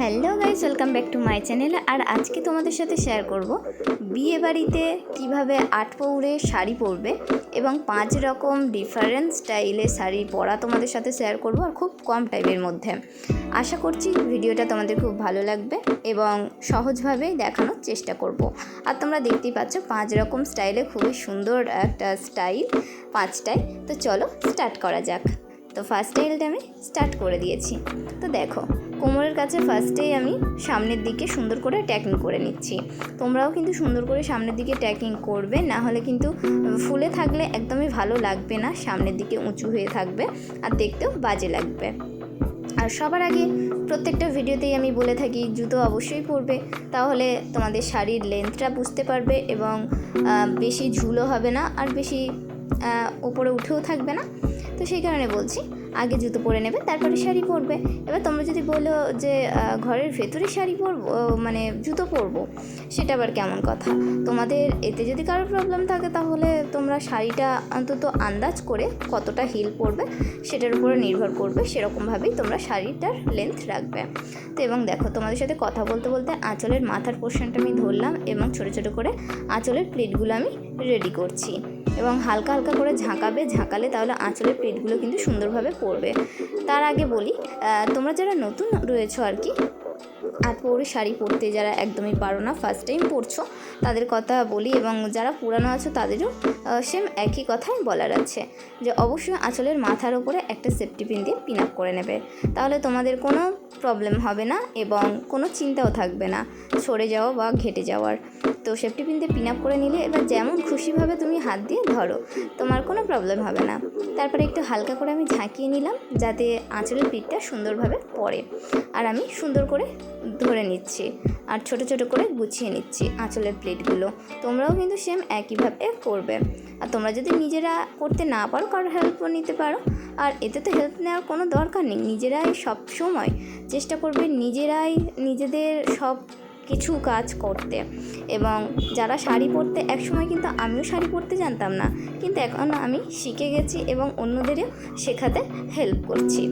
Hello guys, welcome back to my channel. আর আজকে তোমাদের সাথে শেয়ার করব বিয়ে বাড়িতে কীভাবে আটপৌরে শাড়ি পরবে এবং 5 রকম ডিফারেন্ট স্টাইলে শাড়ি পরা তোমাদের সাথে শেয়ার করব, আর খুব কম টাইমের মধ্যে। আশা করছি ভিডিওটা তোমাদের খুব ভালো লাগবে এবং সহজভাবেই দেখানোর চেষ্টা করব। আর তোমরা দেখতেই পাচ্ছ 5 রকম স্টাইলে খুবই সুন্দর একটা স্টাইল, 5টায়। তো চলো স্টার্ট করা যাক। তো ফার্স্ট স্টাইলটা আমি স্টার্ট করে দিয়েছি। তো দেখো, কোমরের কাছে ফার্স্টেই আমি সামনের দিকে সুন্দর করে ট্যাকিং করে নিচ্ছি। তোমরাও কিন্তু সুন্দর করে সামনের দিকে ট্যাকিং করবে, না হলে কিন্তু ফুলে থাকলে একদমই ভালো লাগবে না, সামনের দিকে উঁচু হয়ে থাকবে আর দেখতেও বাজে লাগবে। আর সবার আগে প্রত্যেকটা ভিডিওতেই আমি বলে থাকি জুতো অবশ্যই পরবে, তাহলে তোমাদের শাড়ির লেন্থটা বুঝতে পারবে এবং বেশি ঝুলও হবে না আর বেশি উপরে উঠেও থাকবে না। তো সেই কারণে বলছি আগে জুতো পরে নেবে, তারপরে শাড়ি পরবে। এবার তোমরা যদি বলো যে ঘরের ভেতরে শাড়ি পরবো, মানে জুতো পরবো, সেটা আবার কেমন কথা? তোমাদের এতে যদি কারো প্রবলেম থাকে তাহলে তোমরা শাড়িটা অন্তত আন্দাজ করে কতটা হিল পরবে সেটার উপরে নির্ভর করবে, সেরকমভাবেই তোমরা শাড়িটার লেন্থ রাখবে। তো এবং দেখো, তোমাদের সাথে কথা বলতে বলতে আঁচলের মাথার পোর্শনটা আমি ধরলাম এবং ছোটো ছোটো করে আঁচলের প্লেটগুলো আমি রেডি করছি এবং হালকা হালকা করে ঝাঁকালে তাহলে আঁচলের প্লেটগুলো কিন্তু সুন্দরভাবে পড়বে। তার আগে বলি, তোমরা যারা নতুন রয়েছো আর কি, আটপৌরে শাড়ি পরতে যারা একদমই পারো না, ফার্স্ট টাইম পরছো, তাদের কথা বলি, এবং যারা পুরানো আছো তাদেরও সেম একই কথাই বলার আছে যে অবশ্যই আঁচলের মাথার ওপরে একটা সেফটি পিন দিয়ে পিন আপ করে নেবে, তাহলে তোমাদের কোনো প্রবলেম হবে না এবং কোনো চিন্তাও থাকবে না সরে যাওয়া বা ঘেটে যাওয়ার। তো সেফটি পিন দিয়ে পিন আপ করে নিলে এবার যেমন খুশিভাবে তুমি হাত দিয়ে ধরো, তোমার কোনো প্রবলেম হবে না। তারপরে একটু হালকা করে আমি ঝাঁকিয়ে নিলাম যাতে আঁচলের পিঠটা সুন্দরভাবে পড়ে, আর আমি সুন্দর করে ধরে নিচ্ছি আর ছোট ছোট করে গুছিয়ে নিচ্ছি আঁচলের প্লেটগুলো। তোমরাও কিন্তু সেম একইভাবে করবে। আর তোমরা যদি নিজেরা করতে না পারো, কারোর হেল্পও নিতে পারো, আর এতে তো হেল্প নেওয়ার কোনো দরকার নেই। নিজেরাই সব সময় চেষ্টা করবে নিজেরাই নিজেদের সব কিছু কাজ করতে। এবং যারা শাড়ি পরতে, একসময় কিন্তু আমিও শাড়ি পরতে জানতাম না, কিন্তু এখন আমি শিখে গেছি এবং অন্যদেরও শেখাতে হেল্প করছি।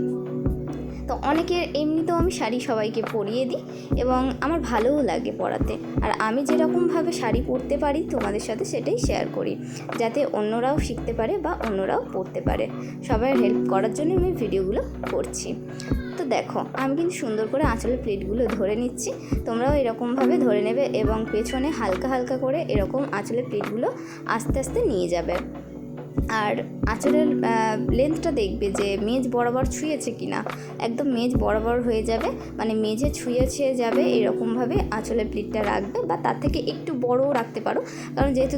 তো অনেকের এমনিতেও আমি শাড়ি সবাইকে পরিয়ে দিই এবং আমার ভালোও লাগে পরাতে। আর আমি যেরকমভাবে শাড়ি পরতে পারি তোমাদের সাথে সেটাই শেয়ার করি, যাতে অন্যরাও শিখতে পারে বা অন্যরাও পরতে পারে। সবাই হেল্প করার জন্য আমি ভিডিওগুলো করছি। তো দেখো, আমি কিন্তু সুন্দর করে আঁচলের প্লেটগুলো ধরে নিচ্ছি, তোমরাও এরকমভাবে ধরে নেবে এবং পেছনে হালকা হালকা করে এরকম আঁচলের প্লেটগুলো আস্তে আস্তে নিয়ে যাবে। আর আঁচলের লেন্থটা দেখবে যে মেজ বরাবর ছুঁয়েছে কিনা, একদম মেজ বরাবর হয়ে যাবে, মানে মেঝে ছুঁয়েছে যাবে এরকমভাবে আঁচলের প্লিটটা রাখবে, বা তার থেকে একটু বড়ও রাখতে পারো, কারণ যেহেতু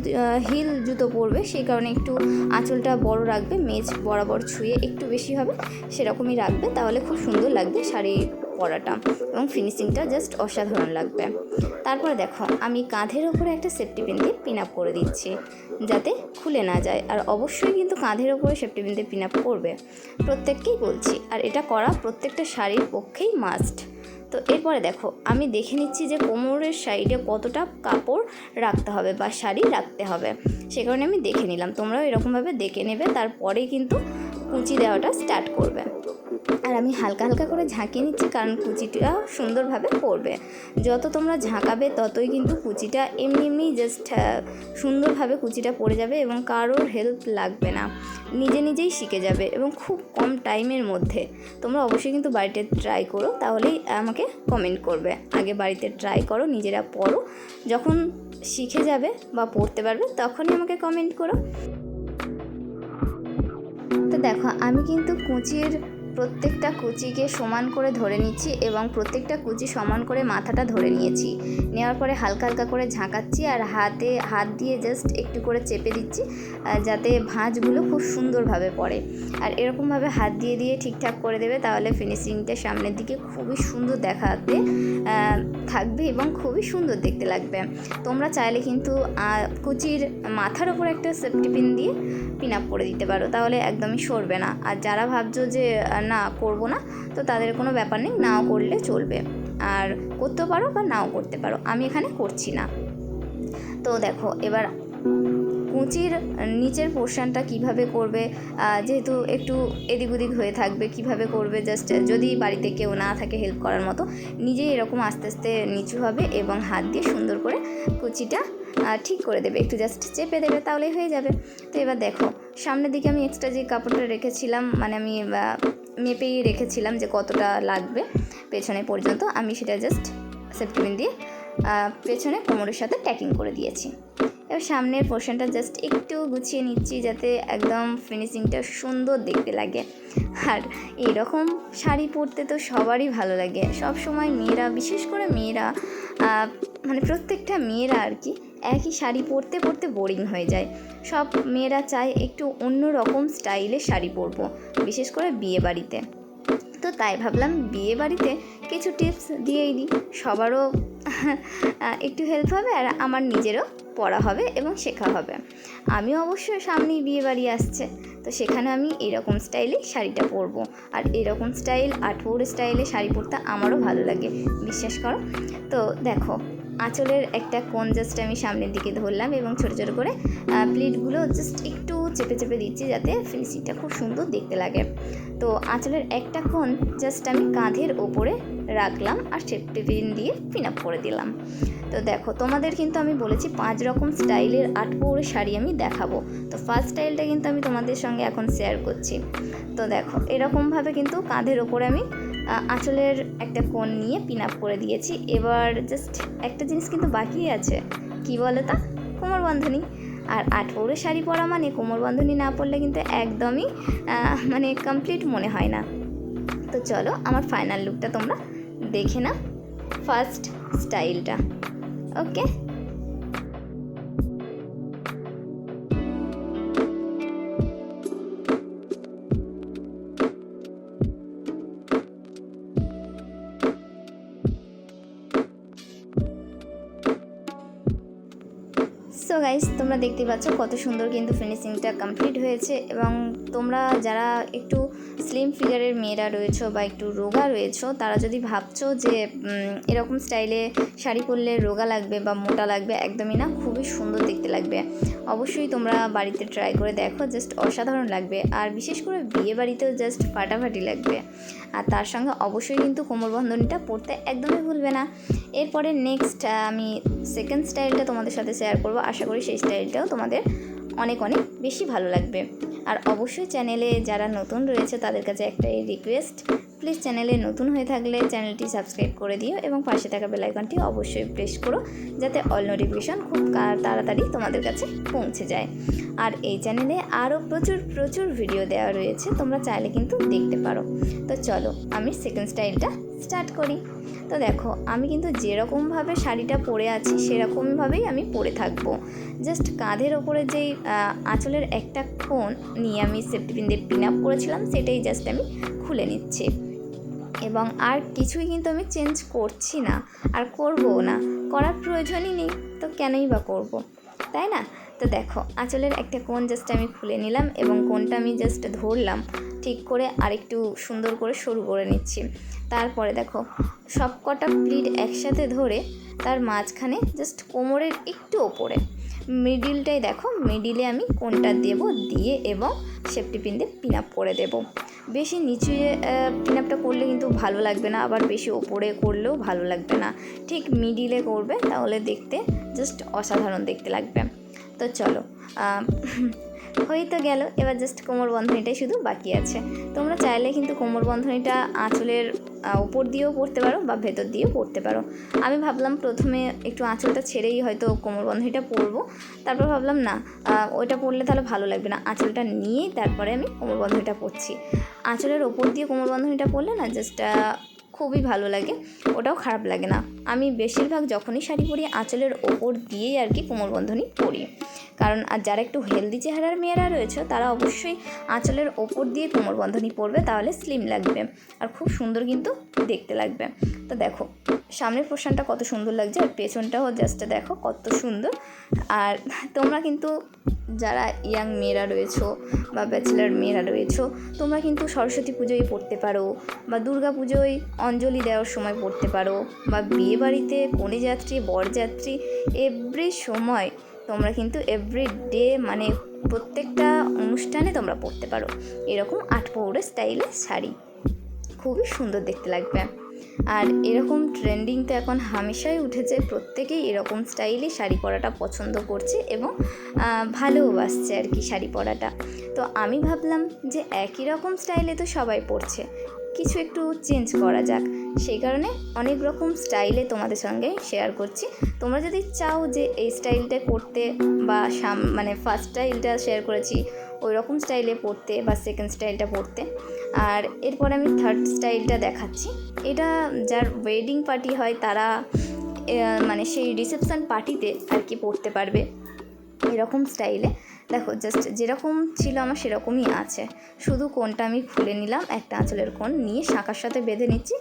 হিল জুতো পরবে সেই কারণে একটু আঁচলটা বড় রাখবে, মেজ বরাবর ছুঁয়ে একটু বেশি হবে সেরকমই রাখবে, তাহলে খুব সুন্দর লাগবে শাড়ি পরাটা এবং ফিনিশিংটা জাস্ট অসাধারণ লাগবে। তারপরে দেখো, আমি কাঁধের ওপরে একটা সেফটি পিন দিয়ে পিন আপ করে দিচ্ছি যাতে খুলে না যায়। আর অবশ্যই কিন্তু কাঁধের ওপরে সেফটি পিন দিয়ে পিন আপ করবে, প্রত্যেককেই বলছি, আর এটা করা প্রত্যেকটা শাড়ির পক্ষেই মাস্ট। তো এরপরে দেখো, আমি দেখে নিচ্ছি যে কোমরের সাইডে কতটা কাপড় রাখতে হবে বা শাড়ি রাখতে হবে, সে কারণে আমি দেখে নিলাম। তোমরাও এরকমভাবে দেখে নেবে, তারপরে কিন্তু কুচি দেওয়াটা স্টার্ট করবে। আর আমি হালকা হালকা করে ঝাঁকিয়ে নিচ্ছি, কারণ কুচিটা সুন্দরভাবে পড়বে। যত তোমরা ঝাঁকাবে ততই কিন্তু কুচিটা এমনি জাস্ট সুন্দরভাবে কুচিটা পড়ে যাবে এবং কারোর হেল্প লাগবে না, নিজে নিজেই শিখে যাবে এবং খুব কম টাইমের মধ্যে। তোমরা অবশ্যই কিন্তু বাড়িতে ট্রাই করো, তাহলেই আমাকে কমেন্ট করবে। আগে বাড়িতে ট্রাই করো, নিজেরা পড়ো, যখন শিখে যাবে বা পড়তে পারবে তখনই আমাকে কমেন্ট করো। তো দেখো, আমি কিন্তু প্রত্যেকটা কুচিকে সমান করে ধরে নিচ্ছি এবং প্রত্যেকটা কুচি সমান করে মাথাটা ধরে নিয়েছি। নেওয়ার পরে হালকা হালকা করে ঝাঁকাচ্ছি আর হাত দিয়ে জাস্ট একটু করে চেপে দিচ্ছি যাতে ভাঁজগুলো খুব সুন্দরভাবে পড়ে। আর এরকমভাবে হাত দিয়ে ঠিকঠাক করে দেবে, তাহলে ফিনিশিংটা সামনের দিকে খুবই সুন্দর দেখাতে থাকবে এবং খুবই সুন্দর দেখতে লাগবে। তোমরা চাইলে কিন্তু কুচির মাথার ওপর একটা সেফটি পিন দিয়ে পিন আপ করে দিতে পারো, তাহলে একদমই সরবে না। আর যারা ভাবছো যে না করব না, তো তাদের কোনো ব্যাপার নেই, নাও করলে চলবে, আর করতেও পারো বা নাও করতে পারো, আমি এখানে করছি না। তো দেখো, এবার কুঁচির নিচের পোর্শনটা কিভাবে করবে, যেহেতু একটু এদিক ওদিক হয়ে থাকবে, কিভাবে করবে জাস্ট যদি বাড়িতে কেউ না থাকে হেল্প করার মতো, নিজেই এরকম আস্তে আস্তে নিচু হবে এবং হাত দিয়ে সুন্দর করে কুচিটা ঠিক করে দেবে, একটু জাস্ট চেপে দেবে, তাহলেই হয়ে যাবে। তো এবার দেখো সামনের দিকে আমি এক্সট্রা যে কাপড়টা রেখেছিলাম, মানে আমি মেপেই রেখেছিলাম যে কতটা লাগবে পেছনে পর্যন্ত, আমি সেটা জাস্ট সেফটি পিন দিয়ে পেছনে কোমরের সাথে ট্যাকিং করে দিয়েছি। এবার সামনের পোর্শনটা জাস্ট একটু গুছিয়ে নিচ্ছি যাতে একদম ফিনিশিংটা সুন্দর দেখতে লাগে। আর এইরকম শাড়ি পরতে তো সবারই ভালো লাগে, সব সময় মেয়েরা, বিশেষ করে মেয়েরা, মানে প্রত্যেকটা মেয়েরা আর কি একই শাড়ি পরতে পরতে বোরিং হয়ে যায়। সব মেয়েরা চায় একটু অন্য রকম স্টাইলে শাড়ি পরবো, বিশেষ করে বিয়ে বাড়িতে। তো তাই ভাবলাম বিয়ে বাড়িতে কিছু টিপস দিয়েই দিই, সবারও একটু হেল্প হবে আর আমার নিজেরও পড়া হবে এবং শেখা হবে। আমিও অবশ্যই সামনেই বিয়ে বাড়ি আসছে, তো সেখানে আমি এরকম স্টাইলে শাড়িটা পরবো। আর এরকম স্টাইল আটপৌরে স্টাইলে শাড়ি পরতে আমারও ভালো লাগে, বিশ্বাস করো। তো দেখো আঁচলের একটা কোণ জাস্ট আমি সামনের দিকে ধরলাম এবং ছোটো ছোটো করে প্লিটগুলো জাস্ট একটু চেপে চেপে দিচ্ছি যাতে ফিনিশিংটা খুব সুন্দর দেখতে লাগে। তো আঁচলের একটা কোণ জাস্ট আমি কাঁধের ওপরে রাখলাম আর সেফটি পিন দিয়ে পিন আপ করে দিলাম। তো দেখো তোমাদের কিন্তু আমি বলেছি 5 রকম স্টাইলের আটপৌরে শাড়ি আমি দেখাবো। তো ফার্স্ট স্টাইলটা কিন্তু আমি তোমাদের সঙ্গে এখন শেয়ার করছি। তো দেখো এরকমভাবে কিন্তু কাঁধের ওপরে আমি আঁচলের একটা কোণ নিয়ে পিন আপ করে দিয়েছি। এবার জাস্ট একটা জিনিস কিন্তু বাকি আছে, কি বলো তা? কোমরবন্ধনী। আর আটপৌরে শাড়ি পরা মানে কোমরবন্ধনী না পরলে কিন্তু একদমই মানে কমপ্লিট মনে হয় না। তো চলো আমার ফাইনাল লুকটা তোমরা দেখে নাও, ফার্স্ট স্টাইলটা। ওকে, সো গাইস তোমরা দেখতে পাচ্ছ কত সুন্দর কিন্তু ফিনিশিংটা কমপ্লিট হয়েছে। এবং তোমরা যারা একটু স্লিম ফিগারের মেয়েরা রয়েছো বা একটু রোগা রয়েছো, তারা যদি ভাবছো যে এরকম স্টাইলে শাড়ি পরলে রোগা লাগবে বা মোটা লাগবে, একদমই না, খুবই সুন্দর দেখতে লাগবে। অবশ্যই তোমরা বাড়িতে ট্রাই করে দেখো, জাস্ট অসাধারণ লাগবে। আর বিশেষ করে বিয়ে বাড়িতেও জাস্ট ফাটাফাটি লাগবে। আর তার সঙ্গে অবশ্যই কিন্তু কোমরবন্ধনীটা পরতে একদমই ভুলবে না। এরপরে নেক্সট আমি সেকেন্ড স্টাইলটা তোমাদের সাথে শেয়ার করবো। আশা করি সেই স্টাইলটাও তোমাদের অনেক অনেক বেশি ভালো লাগবে। আর অবশ্যই চ্যানেলে যারা নতুন রয়েছে তাদের কাছে একটাই রিকোয়েস্ট, প্লিজ চ্যানেলে নতুন হয়ে থাকলে চ্যানেলটি সাবস্ক্রাইব করে দিও এবং পাশে থাকা বেল আইকনটি অবশ্যই প্রেস করো যাতে অল নোটিফিকেশন খুব তাড়াতাড়ি তোমাদের কাছে পৌঁছে যায়। আর এই চ্যানেলে আরও প্রচুর প্রচুর ভিডিও দেওয়া রয়েছে, তোমরা চাইলে কিন্তু দেখতে পারো। তো চলো আমি সেকেন্ড স্টাইলটা স্টার্ট করি। তো দেখো আমি কিন্তু যেরকমভাবে শাড়িটা পরে আছি সেরকমভাবেই আমি পরে থাকবো। জাস্ট কাঁধের ওপরে যেই আঁচলের একটা কোণ নিয়ে আমি সেফটি পিন দিয়ে পিন আপ করেছিলাম সেটাই জাস্ট আমি খুলে নিচ্ছি। এবং আর কিছুই কিন্তু আমি চেঞ্জ করছি না, আর করবও না, করার প্রয়োজনই নেই, তো কেনই বা করব, তাই না? তো দেখো আঁচলের একটা কোণ জাস্ট আমি খুলে নিলাম এবং কোণটা আমি জাস্ট ধরলাম ঠিক করে, আর একটু সুন্দর করে সরু করে নিচ্ছি। তারপরে দেখো সব কটা প্লিট একসাথে ধরে তার মাঝখানে জাস্ট কোমরের একটু ওপরে মিডিলটাই দেখো, মিডিলে আমি কোণটা দেব, দিয়ে এবং সেফটি পিন দিয়ে পিন আপ করে দেবো। বেশি নিচে পিন আপটা করলে কিন্তু ভালো লাগবে না, আবার বেশি ওপরে করলেও ভালো লাগবে না, ঠিক মিডিলে করবে, তাহলে দেখতে জাস্ট অসাধারণ দেখতে লাগবে। তো চলো হয়ে তো গেল, এবার জাস্ট কোমরবন্ধনীটাই শুধু বাকি আছে। তোমরা চাইলে কিন্তু কোমরবন্ধনীটা আঁচলের উপর দিয়েও পরতে পারো বা ভেতর দিয়েও পরতে পারো। আমি ভাবলাম প্রথমে একটু আঁচলটা ছেড়েই হয়তো কোমরবন্ধনীটা পরবো, তারপর ভাবলাম না ওইটা পরলে তাহলে ভালো লাগবে না, আঁচলটা নিয়েই তারপরে আমি কোমরবন্ধনীটা পরছি। আঁচলের ওপর দিয়ে কোমরবন্ধনীটা পরলে না জাস্ট খুবই ভালো লাগে, ওটাও খারাপ লাগে না। আমি বেশিরভাগ যখনই শাড়ি পরি আঁচলের ওপর দিয়েই আর কি কোমরবন্ধনী পরি, কারণ আর যারা একটু হেলদি চেহারার মেয়েরা রয়েছে তারা অবশ্যই আঁচলের ওপর দিয়ে কোমরবন্ধনী পরবে, তাহলে স্লিম লাগবে আর খুব সুন্দর কিন্তু দেখতে লাগবে। তো দেখো সামনের পোর্শনটা কত সুন্দর লাগছে, আর পেছনটাও জাস্ট দেখো কত সুন্দর। আর তোমরা কিন্তু যারা ইয়াং মেয়েরা রয়েছো বা ব্যাচেলার মেয়েরা রয়েছো, তোমরা কিন্তু সরস্বতী পুজোয় পড়তে পারো বা দুর্গা পুজোয় অঞ্জলি দেওয়ার সময় পড়তে পারো বা বিয়ে বাড়িতে কনেযাত্রী বরযাত্রী এভরি সময় তোমরা কিন্তু এভরিডে মানে প্রত্যেকটা অনুষ্ঠানে তোমরা পরতে পারো এরকম 8 পৌরে স্টাইলের শাড়ি, খুবই সুন্দর দেখতে লাগবে। আর এরকম ট্রেন্ডিং তো এখন হামেশাই উঠেছে, প্রত্যেকেই এরকম স্টাইলে শাড়ি পরাটা পছন্দ করছে এবং ভালোবাসছে আর কি শাড়ি পরাটা। তো আমি ভাবলাম যে একই রকম স্টাইলে তো সবাই পরছে, কিছু একটু চেঞ্জ করা যাক, সেই কারণে অনেক রকম স্টাইলে তোমাদের সঙ্গে শেয়ার করছি। তোমরা যদি চাও যে এই স্টাইলটা পরতে বা মানে ফার্স্ট স্টাইলটা শেয়ার করেছি ওই রকম স্টাইলে পরতে বা সেকেন্ড স্টাইলটা পরতে, আর এরপর আমি থার্ড স্টাইলটা দেখাচ্ছি। এটা যার ওয়েডিং পার্টি হয় তারা মানে সেই রিসেপশন পার্টিতে আর কি পরতে পারবে এরকম স্টাইলে। দেখো জাস্ট যেরকম ছিল আমার সেরকমই আছে, শুধু কোনটা আমি খুলে নিলাম, একটা আঁচলের কোণ নিয়ে শাঁখার সাথে বেঁধে নিচ্ছি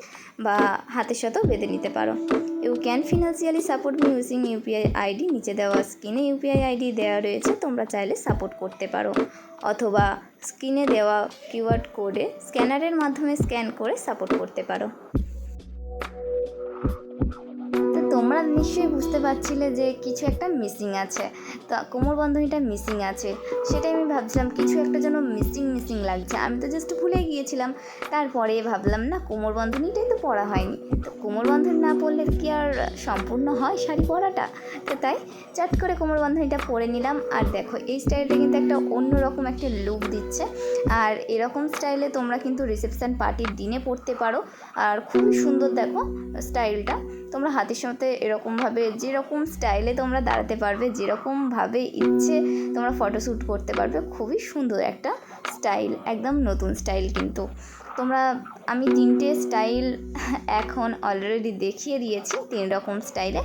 বা হাতের সাথেও বেঁধে নিতে পারো। You can financially support me using UPI ID, নিচে দেওয়া স্ক্রিনে ইউপিআই আইডি দেওয়া রয়েছে, তোমরা চাইলে সাপোর্ট করতে পারো, অথবা স্ক্রিনে দেওয়া কিউআর কোডে স্ক্যানারের মাধ্যমে স্ক্যান করে সাপোর্ট করতে পারো। তোমরা নিশ্চয়ই বুঝতে পারছিলে যে কিছু একটা মিসিং আছে, তো কোমর বন্ধনীটা মিসিং আছে, সেটাই আমি ভাবছিলাম কিছু একটা যেন মিসিং লাগছে। আমি তো জাস্ট ভুলে গিয়েছিলাম, তারপরে ভাবলাম না কোমর বন্ধনীটাই তো পরা হয়নি, তো কোমর বন্ধনী না পরলে কি আর সম্পূর্ণ হয় শাড়ি পরাটা, তো তাই চট করে কোমর বন্ধনীটা পরে নিলাম। আর দেখো এই স্টাইলটা কিন্তু একটা অন্যরকম একটা লুক দিচ্ছে, আর এরকম স্টাইলে তোমরা কিন্তু রিসেপশন পার্টির দিনে পরতে পারো, আর খুবই সুন্দর দেখো স্টাইলটা। তোমরা হাতের সাথে এরকমভাবে যেরকম স্টাইলে তোমরা দাঁড়াতে পারবে, যেরকমভাবে ইচ্ছে তোমরা ফটোশ্যুট করতে পারবে, খুবই সুন্দর একটা স্টাইল, একদম নতুন স্টাইল। কিন্তু তোমরা আমি 3টে স্টাইল এখন অলরেডি দেখিয়ে দিয়েছি, 3 রকম স্টাইলে।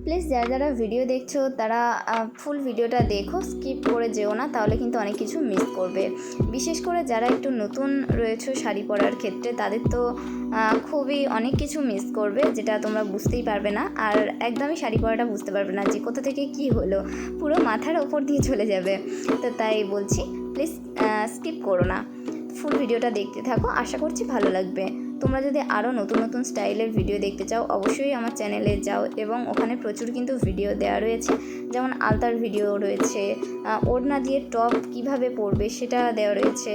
প্লিজ যারা ভিডিও দেখছো তারা ফুল ভিডিওটা দেখো, স্কিপ করে যেও না, তাহলে কিন্তু অনেক কিছু মিস করবে। বিশেষ করে যারা একটু নতুন রয়েছে শাড়ি পরার ক্ষেত্রে, তাদের তো খুবই অনেক কিছু মিস করবে, যেটা তোমরা বুঝতেই পারবে না, আর একদমই শাড়ি পরাটা বুঝতে পারবে না যে কোথা থেকে কি হলো, পুরো মাথার ওপর দিয়ে চলে যাবে। তো তাই বলছি প্লিজ স্কিপ করো না, ফুল ভিডিওটা দেখতে থাকো, আশা করছি ভালো লাগবে। তোমরা যদি আরও নতুন স্টাইলের ভিডিও দেখতে চাও অবশ্যই আমার চ্যানেলে যাও, এবং ওখানে প্রচুর কিন্তু ভিডিও দেওয়া রয়েছে, যেমন আলতার ভিডিও রয়েছে, ওড়না দিয়ে টপ কিভাবে পরবে সেটা দেওয়া রয়েছে,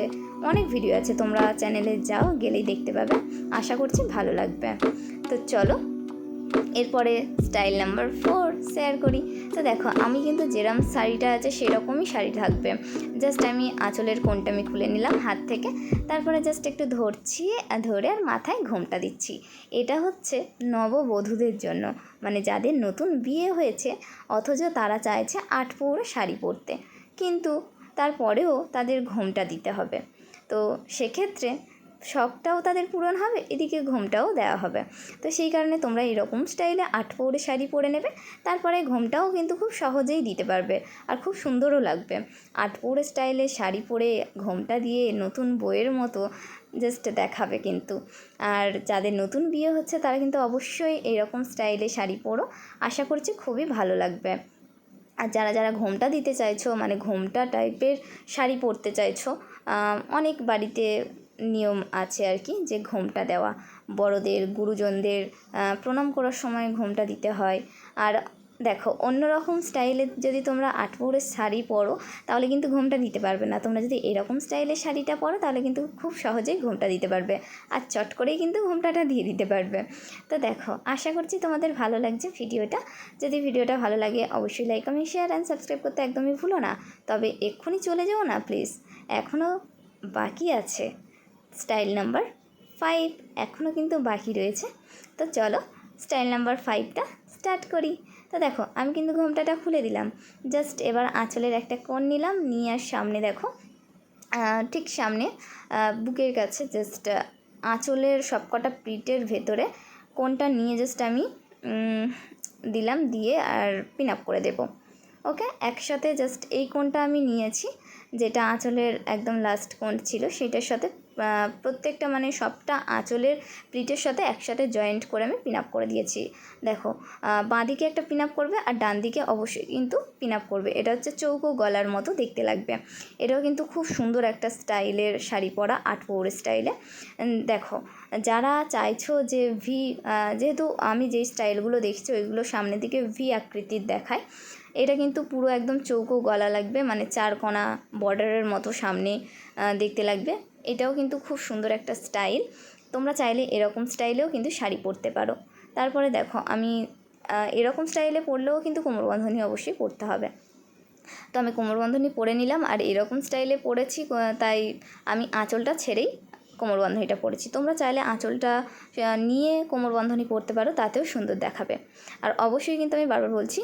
অনেক ভিডিও আছে, তোমরা চ্যানেলে যাও, গেলেই দেখতে পাবে, আশা করছি ভালো লাগবে। তো চলো এরপরে স্টাইল নাম্বার 4 শেয়ার করি। তো দেখো আমি কিন্তু যেরকম শাড়িটা আছে সেরকমই শাড়ি থাকবে, জাস্ট আমি আঁচলের কোণটা আমি খুলে নিলাম হাত থেকে, তারপরে জাস্ট একটু ধরছি, ধরে আর মাথায় ঘোমটা দিচ্ছি। এটা হচ্ছে নববধূদের জন্য, মানে যাদের নতুন বিয়ে হয়েছে অথচ তারা চাইছে 8 পৌরে শাড়ি পরতে, কিন্তু তারপরেও তাদের ঘোমটা দিতে হবে। তো সেক্ষেত্রে শখটাও তাদের পূরণ হবে, এদিকে ঘোমটাও দেওয়া হবে। তো সেই কারণে তোমরা এরকম স্টাইলে 8 পৌরে শাড়ি পরে নেবে, তারপরে ঘোমটাও কিন্তু খুব সহজেই দিতে পারবে আর খুব সুন্দরও লাগবে। 8 পৌরে স্টাইলে শাড়ি পরে ঘোমটা দিয়ে নতুন বউয়ের মতো জাস্ট দেখাবে কিন্তু। আর যাদের নতুন বিয়ে হচ্ছে তারা কিন্তু অবশ্যই এরকম স্টাইলে শাড়ি পরো, আশা করছি খুবই ভালো লাগবে। আর যারা ঘোমটা দিতে চাইছো, মানে ঘোমটা টাইপের শাড়ি পরতে চাইছো, অনেক বাড়িতে নিয়ম আছে আর কি, যে ঘোমটা দেওয়া, বড়দের গুরুজনদের প্রণাম করার সময় ঘোমটা দিতে হয়। আর দেখো অন্যরকম স্টাইলে যদি তোমরা 8 পৌরের শাড়ি পরো তাহলে কিন্তু ঘোমটা দিতে পারবে না, তোমরা যদি এরকম স্টাইলের শাড়িটা পরো তাহলে কিন্তু খুব সহজেই ঘোমটা দিতে পারবে, আর চট করেই কিন্তু ঘোমটাটা দিয়ে দিতে পারবে। তো দেখো আশা করছি তোমাদের ভালো লাগছে ভিডিওটা, যদি ভিডিওটা ভালো লাগে অবশ্যই like comment share and subscribe করতে একদমই ভুলো না। তবে এক্ষুনি চলে যাও না প্লিজ, এখনও বাকি আছে স্টাইল নাম্বার 5, এখনও কিন্তু বাকি রয়েছে। তো চলো স্টাইল নাম্বার 5টা স্টার্ট করি। তো দেখো আমি কিন্তু ঘোমটাটা খুলে দিলাম, জাস্ট এবার আঁচলের একটা কোণ নিলাম, নিয়ে আর সামনে দেখো ঠিক সামনে বুকের কাছে জাস্ট আঁচলের সবকটা প্রিটের ভেতরে কোণটা নিয়ে জাস্ট আমি দিলাম, দিয়ে আর পিন আপ করে দেব। ওকে, একসাথে জাস্ট এই কোণটা আমি নিয়েছি, যেটা আঁচলের একদম লাস্ট কোণ ছিল সেটার সাথে প্রত্যেকটা মানে সবটা আঁচলের প্লিটের সাথে একসাথে জয়েন্ট করে আমি পিন আপ করে দিয়েছি। দেখো বাঁ দিকে একটা পিন আপ করবে আর ডান দিকে অবশ্যই কিন্তু পিন আপ করবে। এটা হচ্ছে চৌকো গলার মতো দেখতে লাগবে। এটাও কিন্তু খুব সুন্দর একটা স্টাইলের শাড়ি পরা 8 পৌরে স্টাইলে। দেখো যারা চাইছো যে ভি, যেহেতু আমি যেই স্টাইলগুলো দেখছি ওইগুলো সামনের দিকে ভি আকৃতির দেখায়, এটা কিন্তু পুরো একদম চৌকো গলা লাগবে, মানে 4 কোণা বর্ডারের মতো সামনে দেখতে লাগবে। এটাও কিন্তু খুব সুন্দর একটা স্টাইল। তোমরা চাইলে এরকম স্টাইলেও কিন্তু শাড়ি পরতে পারো। তারপরে দেখো আমি এরকম স্টাইলে পরলেও কিন্তু কোমরবন্ধনী অবশ্যই পরতে হবে। তো আমি কোমরবন্ধনী পরে নিলাম আর এরকম স্টাইলে পরেছি, তাই আমি আঁচলটা ছেড়েই কোমরবন্ধনীটা পরেছি। তোমরা চাইলে আঁচলটা নিয়ে কোমরবন্ধনী পরতে পারো, তাতেও সুন্দর দেখাবে। আর অবশ্যই কিন্তু আমি বারবার বলছি,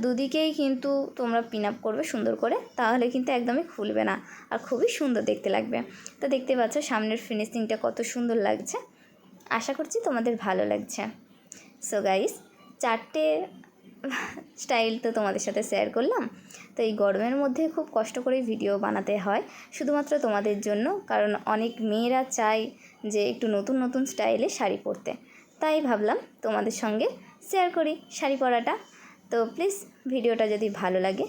দুদিকেই কিন্তু তোমরা পিন আপ করবে সুন্দর করে, তাহলে কিন্তু একদমই খুলবে না আর খুবই সুন্দর দেখতে লাগবে। তো দেখতে পাচ্ছ সামনের ফিনিশিংটা কত সুন্দর লাগছে। আশা করছি তোমাদের ভালো লাগছে। সো গাইস, 4টে স্টাইল তো তোমাদের সাথে শেয়ার করলাম। তো এই গরমের মধ্যে খুব কষ্ট করে ভিডিও বানাতে হয় শুধুমাত্র তোমাদের জন্য, কারণ অনেক মেয়েরা চায় যে একটু নতুন নতুন স্টাইলে শাড়ি পরতে। তাই ভাবলাম তোমাদের সঙ্গে শেয়ার করি শাড়ি পরাটা। তো প্লিজ ভিডিওটা যদি ভালো লাগে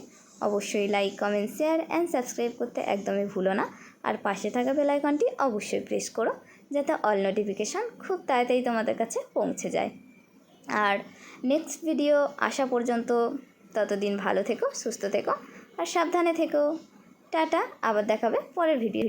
অবশ্যই like, comment, share and subscribe করতে একদমই ভুলো না। আর পাশে থাকা বেল আইকনটি অবশ্যই প্রেস করো, যাতে অল নোটিফিকেশান খুব তাড়াতাড়ি তোমাদের কাছে পৌঁছে যায়। আর নেক্সট ভিডিও আসা পর্যন্ত ততদিন ভালো থেকো, সুস্থ থেকো আর সাবধানে থেকো। টাটা, আবার দেখাবে পরের ভিডিও।